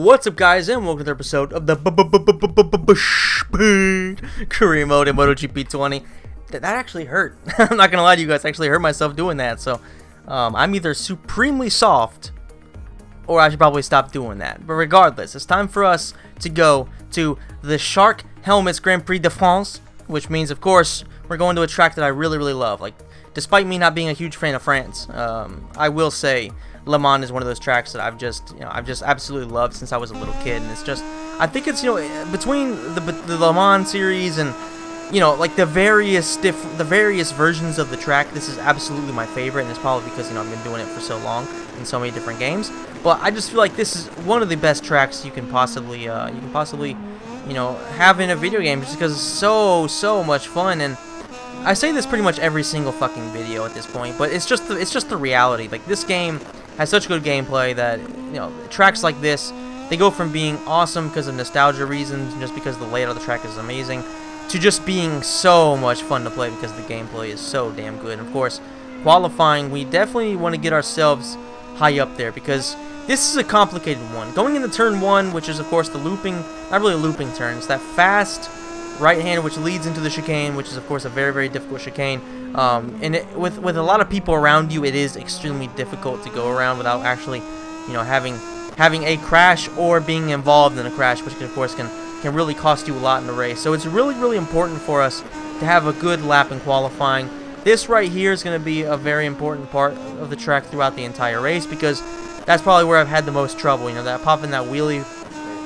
What's up, guys, and welcome to the episode of the career mode in MotoGP 20. That actually hurt. I'm not gonna lie to you guys, I actually hurt myself doing that. So I'm either supremely soft or I should probably stop doing that. But regardless, it's time for us to go to the Shark Helmets Grand Prix de France, which means, of course, we're going to a track that I really love. Like, despite me not being a huge fan of France, I will say Le Mans is one of those tracks that I've just absolutely loved since I was a little kid. And it's just, I think it's, between the Le Mans series and, like the various versions of the track, this is absolutely my favorite. And it's probably because, I've been doing it for so long in so many different games. But I just feel like this is one of the best tracks you can possibly have in a video game, just because it's so much fun. And I say this pretty much every single fucking video at this point, but it's just the reality. Like, this game has such good gameplay that, tracks like this, they go from being awesome because of nostalgia reasons and just because the layout of the track is amazing, to just being so much fun to play because the gameplay is so damn good. And of course, qualifying, we definitely want to get ourselves high up there because this is a complicated one. Going into turn 1, which is of course the looping, not really a looping turn, it's that fast right-hander which leads into the chicane, which is of course a very difficult chicane. And with a lot of people around you, it is extremely difficult to go around without actually, having a crash or being involved in a crash, which of course can really cost you a lot in the race. So it's really important for us to have a good lap in qualifying. This right here is going to be a very important part of the track throughout the entire race, because that's probably where I've had the most trouble. That popping that wheelie,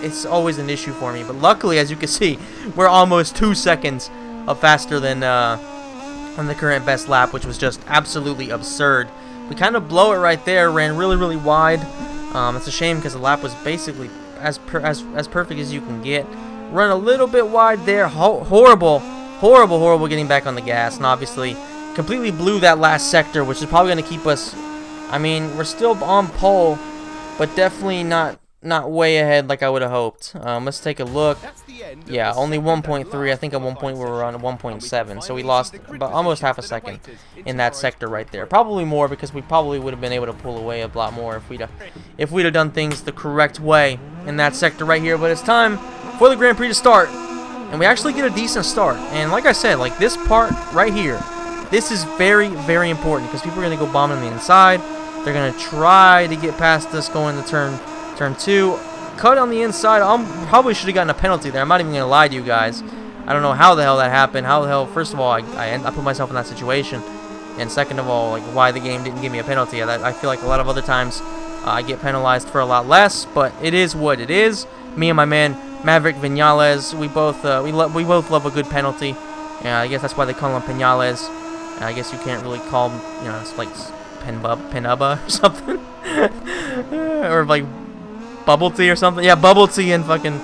it's always an issue for me. But luckily, as you can see, we're almost 2 seconds faster than the current best lap, which was just absolutely absurd. We kind of blow it right there, ran really wide. It's a shame because the lap was basically as perfect as you can get. Run a little bit wide there. Horrible getting back on the gas, and obviously completely blew that last sector, which is probably going to keep us, we're still on pole, but definitely not way ahead like I would have hoped. Let's take a look. Yeah, only 1.3. I think at one point we were on 1.7, so we lost about almost half a second in that sector right there. Probably more, because we probably would have been able to pull away a lot more if we'd have done things the correct way in that sector right here. But it's time for the Grand Prix to start, and we actually get a decent start. And like I said, like this part right here, this is very important, because people are going to go bombing on the inside. They're going to try to get past us going to turn 2. Cut on the inside. I probably should have gotten a penalty there. I'm not even going to lie to you guys. I don't know how the hell that happened. How the hell, first of all, I put myself in that situation. And second of all, like, why the game didn't give me a penalty. I feel like a lot of other times I get penalized for a lot less, but it is what it is. Me and my man Maverick Vinales, we both love a good penalty. Yeah, I guess that's why they call him Pinales. I guess you can't really call him, it's like Penubba or something. Or like Bubble Tea or something. Yeah, Bubble Tea and fucking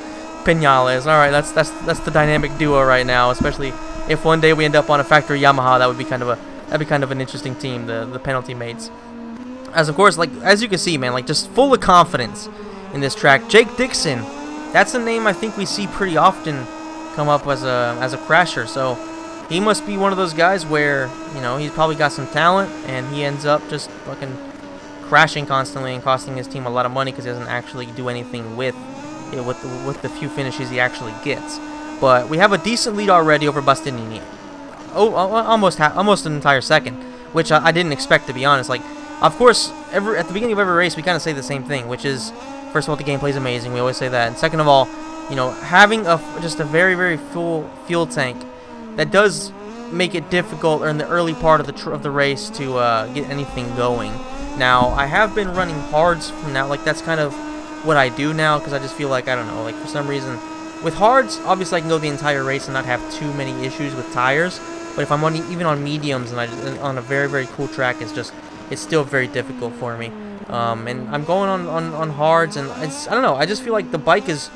Pinales. All right, that's the dynamic duo right now. Especially if one day we end up on a factory Yamaha, that'd be kind of an interesting team. The penalty mates. As of course, like as you can see, man, like just full of confidence in this track. Jake Dixon, that's a name I think we see pretty often come up as a crasher. So he must be one of those guys where he's probably got some talent, and he ends up just fucking crashing constantly and costing his team a lot of money because he doesn't actually do anything with the few finishes he actually gets. But we have a decent lead already over Bastianini. Almost an entire second, which I didn't expect, to be honest. Like, of course, at the beginning of every race, we kind of say the same thing, which is, first of all, the gameplay is amazing. We always say that. And second of all, having just a very full fuel tank, that does make it difficult in the early part of the race to get anything going. Now, I have been running hards from now, like that's kind of what I do now, because I just feel like, I don't know, like for some reason, with hards, obviously I can go the entire race and not have too many issues with tires, but if I'm even on mediums and on a very cool track, it's still very difficult for me. And I'm going on hards, and I don't know, I just feel like the bike is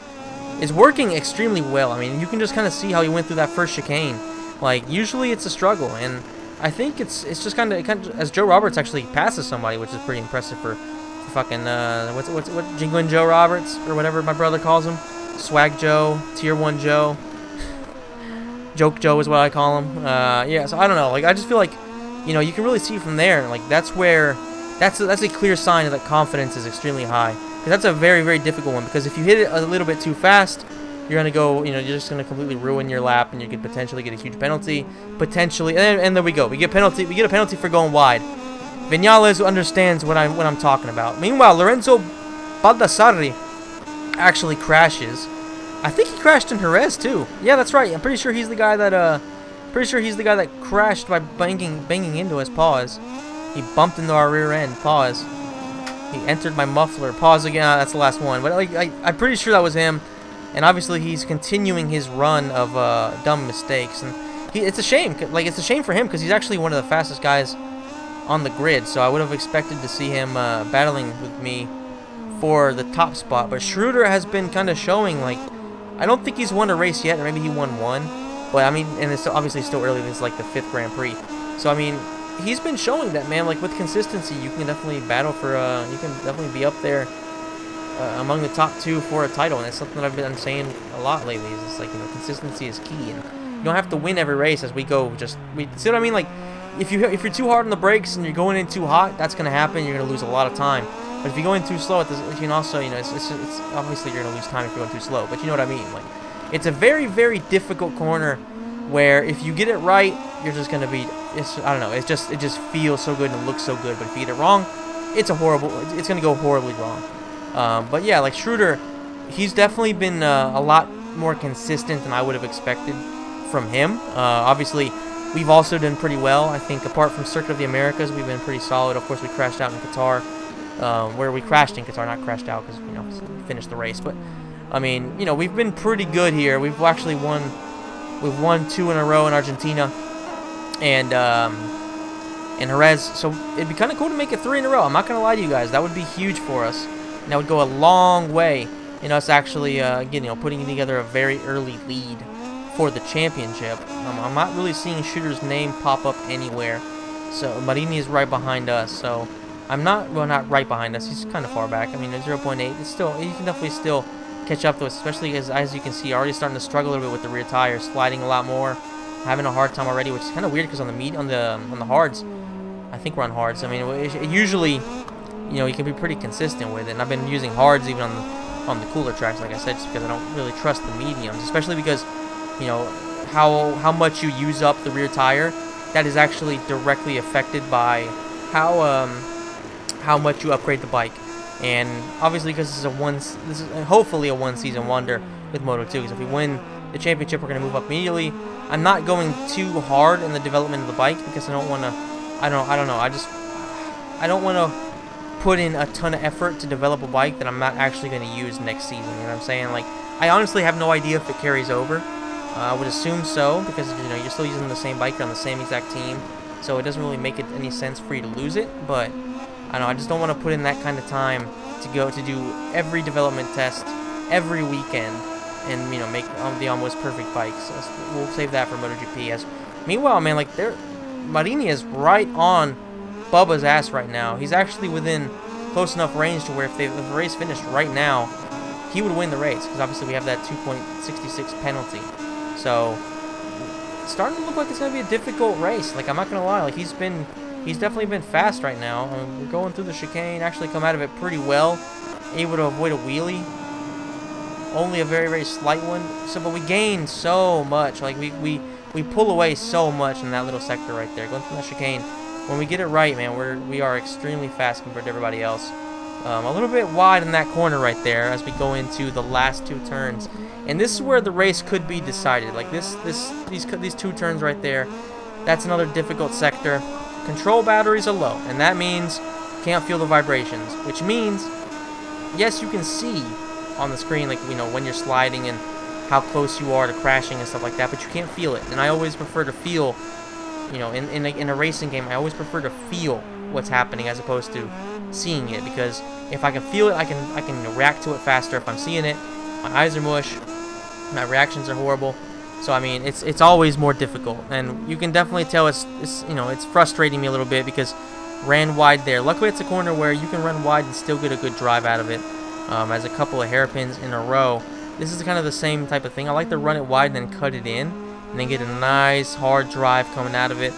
working extremely well. You can just kind of see how he went through that first chicane. Like, usually it's a struggle, and I think it's just kind of as Joe Roberts actually passes somebody, which is pretty impressive for fucking what Jingling Joe Roberts, or whatever my brother calls him, Swag Joe, Tier 1 Joe, Joke Joe is what I call him. Yeah, so I don't know, like I just feel like you can really see from there, like that's a clear sign that confidence is extremely high. because that's a very, very difficult one. Because if you hit it a little bit too fast, you're gonna go, you're just gonna completely ruin your lap, and you could potentially get a huge penalty. Potentially, and there we go. We get a penalty for going wide. Vinales understands what I'm talking about. Meanwhile, Lorenzo Baldassarri actually crashes. I think he crashed in Jerez too. Yeah, that's right. I'm pretty sure he's the guy that crashed by banging into us. Pause. He bumped into our rear end. Pause. He entered my muffler. Pause again. That's the last one. But I'm pretty sure that was him. And obviously he's continuing his run of dumb mistakes. And it's a shame. It's a shame for him because he's actually one of the fastest guys on the grid. So I would have expected to see him battling with me for the top spot. But Schroeder has been kind of showing, like, I don't think he's won a race yet, or maybe he won one. But, I mean, and it's obviously still early. This is, like, the 5th Grand Prix. So, I mean, he's been showing that, man. Like, with consistency, you can definitely battle for, you can definitely be up there among the top 2 for a title. And it's something that I've been saying a lot lately. Is it's like, consistency is key. And you don't have to win every race as we go. See what I mean? Like, if you're too hard on the brakes and you're going in too hot, that's going to happen. You're going to lose a lot of time. But if you go in too slow, you can also, it's obviously you're going to lose time if you're going too slow. But you know what I mean? Like, it's a very, very difficult corner where if you get it right, you're just going to be, I don't know, it just feels so good and it looks so good. But if you get it wrong, it's going to go horribly wrong. But yeah, like Schroeder, he's definitely been a lot more consistent than I would have expected from him. Obviously, we've also done pretty well. I think apart from Circuit of the Americas, we've been pretty solid. Of course, we crashed out in Qatar. Where we crashed in Qatar, not crashed out because, we finished the race. But, I mean, we've been pretty good here. We've actually won 2 in a row in Argentina and in Jerez. So, it'd be kind of cool to make it 3 in a row. I'm not going to lie to you guys. That would be huge for us. And that would go a long way in us actually, again, putting together a very early lead for the championship. I'm not really seeing Schroeder's name pop up anywhere. So, Marini is right behind us. So, not right behind us. He's kind of far back. I mean, at 0.8, it's still, you can definitely still catch up to us, especially as you can see, already starting to struggle a little bit with the rear tires, sliding a lot more, having a hard time already, which is kind of weird because on the hards, I think we're on hards. I mean, it usually, you can be pretty consistent with it. And I've been using hards even on the cooler tracks, like I said, just because I don't really trust the mediums, especially because, how much you use up the rear tire, that is actually directly affected by how much you upgrade the bike. And obviously, because this is hopefully a one-season wonder with Moto2, because if we win the championship, we're going to move up immediately. I'm not going too hard in the development of the bike because I don't want to, I don't want to put in a ton of effort to develop a bike that I'm not actually going to use next season. You know what I'm saying? Like, I honestly have no idea if it carries over. I would assume so, because you're still using the same bike, you're on the same exact team, so it doesn't really make any sense for you to lose it. But I don't know, I just don't want to put in that kind of time to do every development test every weekend and make the almost perfect bikes. So we'll save that for MotoGP. Meanwhile, man, like Marini is right on Bubba's ass right now. He's actually within close enough range to where if the race finished right now, he would win the race, because obviously we have that 2.66 penalty. So it's starting to look like it's going to be a difficult race. Like, I'm not going to lie, like he's definitely been fast right now. We're going through the chicane, actually come out of it pretty well, able to avoid a wheelie. Only a very, very slight one. So, but we gain so much. Like, we pull away so much in that little sector right there, going through that chicane. When we get it right, man, we are extremely fast compared to everybody else. A little bit wide in that corner right there as we go into the last 2 turns, and this is where the race could be decided. Like these 2 turns right there, that's another difficult sector. Control batteries are low, and that means can't feel the vibrations, which means yes, you can see on the screen, like when you're sliding and how close you are to crashing and stuff like that, but you can't feel it. And I always prefer to feel, in a racing game, I always prefer to feel what's happening as opposed to seeing it, because if I can feel it, I can react to it faster. If I'm seeing it, my eyes are mush, my reactions are horrible. So I mean, it's always more difficult, and you can definitely tell it's frustrating me a little bit because ran wide there. Luckily, it's a corner where you can run wide and still get a good drive out of it. As a couple of hairpins in a row, this is kind of the same type of thing. I like to run it wide and then cut it in, and then get a nice hard drive coming out of it,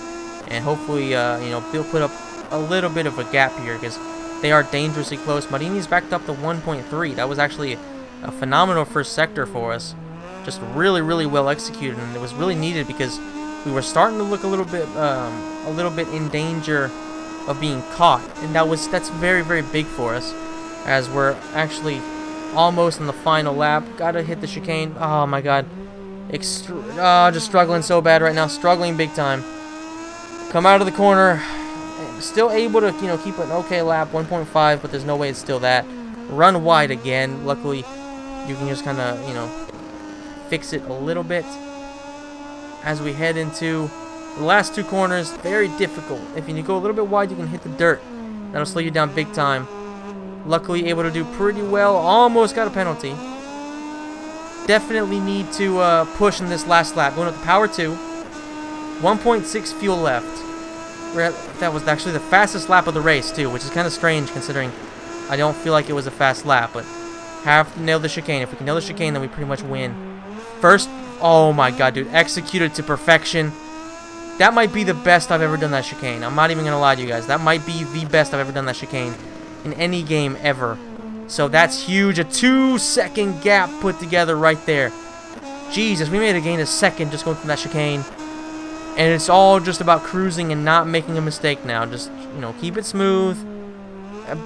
and hopefully, they'll put up a little bit of a gap here, because They are dangerously close. Marini's backed up to 1.3. That was actually a phenomenal first sector for us. Just really, really well executed, and it was really needed because we were starting to look a little bit in danger of being caught, and that's very, very big for us, as we're actually almost in the final lap. Gotta hit the chicane. Oh my god, just struggling so bad right now, struggling big time. Come out of the corner, still able to keep an okay lap, 1.5, but there's no way it's still that. Run wide again. Luckily, you can just kind of fix it a little bit as we head into the last two corners. Very difficult. If you go a little bit wide, you can hit the dirt. That'll slow you down big time. Luckily, able to do pretty well. Almost got a penalty. Definitely need to push in this last lap. Going up to power 2. 1.6 fuel left. That was actually the fastest lap of the race, too, which is kind of strange considering I don't feel like it was a fast lap, but have to nail the chicane. If we can nail the chicane, then we pretty much win. First, oh my god, dude, executed to perfection. That might be the best I've ever done that chicane. I'm not even going to lie to you guys. That might be the best I've ever done that chicane in any game ever. So that's huge. A 2-second gap put together right there. Jesus, we made a gain of second just going from that chicane. And it's all just about cruising and not making a mistake now. Just, keep it smooth.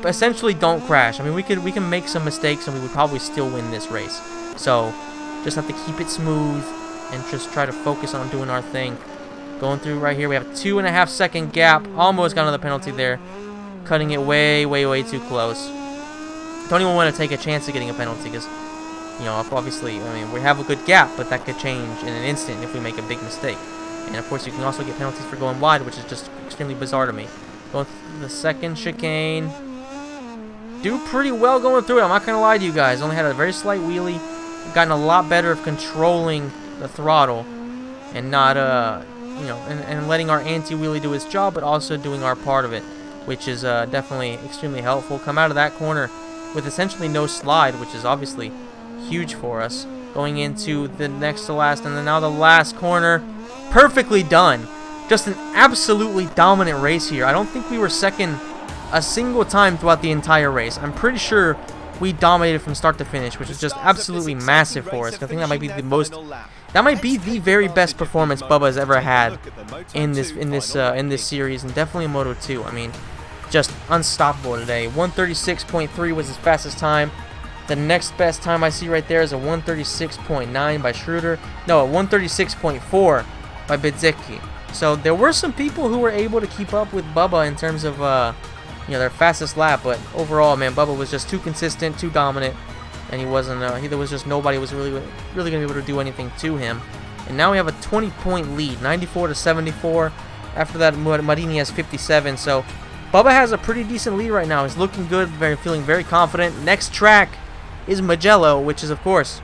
Essentially, don't crash. I mean, we can make some mistakes and we would probably still win this race. So, just have to keep it smooth and just try to focus on doing our thing. Going through right here, we have a 2.5-second gap. Almost got another penalty there. Cutting it way, way, way too close. Don't even want to take a chance of getting a penalty because, obviously, I mean, we have a good gap, but that could change in an instant if we make a big mistake. And of course, you can also get penalties for going wide, which is just extremely bizarre to me. Going through the second chicane. Do pretty well going through it. I'm not going to lie to you guys. Only had a very slight wheelie. Gotten a lot better of controlling the throttle and not, and letting our anti-wheelie do its job, but also doing our part of it, which is definitely extremely helpful. Come out of that corner with essentially no slide, which is obviously huge for us. Going into the next to last, and then now the last corner. Perfectly done. Just an absolutely dominant race here. I don't think we were second a single time throughout the entire race. I'm pretty sure we dominated from start to finish, which is just absolutely massive for us. I think that might be the very best performance Bubba has ever had in this series, and definitely in Moto2. I mean, just unstoppable today. 136.3 was his fastest time. The next best time I see right there is a 136.9 by Schroeder. No, a 136.4 by Bidzicki. So there were some people who were able to keep up with Bubba in terms of their fastest lap, but overall, man, Bubba was just too consistent, too dominant, and he wasn't. There was just nobody was really going to be able to do anything to him. And now we have a 20-point lead, 94 to 74. After that, Marini has 57. So Bubba has a pretty decent lead right now. He's looking good, feeling very confident. Next track is Mugello, which is of course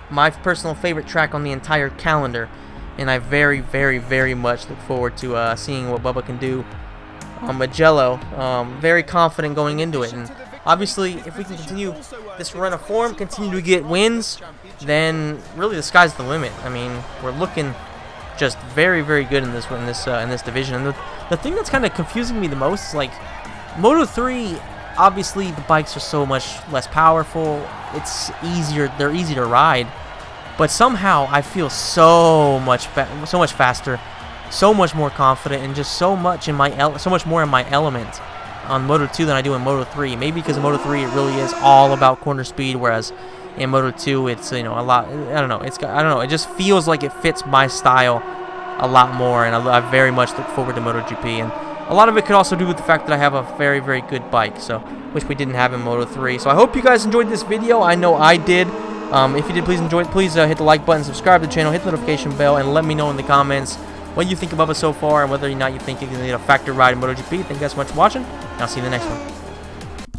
my personal favorite track on the entire calendar, and I very, very, very much look forward to seeing what Bubba can do on Mugello. Very confident going into it, and obviously if we can continue this run of form, continue to get wins, then really the sky's the limit. I mean, we're looking just very, very good in this division. And the thing that's kind of confusing me the most is, like, Moto3, obviously the bikes are so much less powerful. It's easier. They're easy to ride. But somehow I feel so much faster, so much more confident, and just so much more in my element on Moto2 than I do in Moto3. Maybe because in Moto3 it really is all about corner speed, whereas in Moto2 it's a lot. I don't know. It just feels like it fits my style a lot more, and I very much look forward to MotoGP. And a lot of it could also do with the fact that I have a very, very good bike, so which we didn't have in Moto3. So I hope you guys enjoyed this video. I know I did. If you did, please enjoy it. Please hit the like button, subscribe to the channel, hit the notification bell, and let me know in the comments what you think of Bubba so far and whether or not you think you can get a factor ride in MotoGP. Thank you guys so much for watching, and I'll see you in the next one.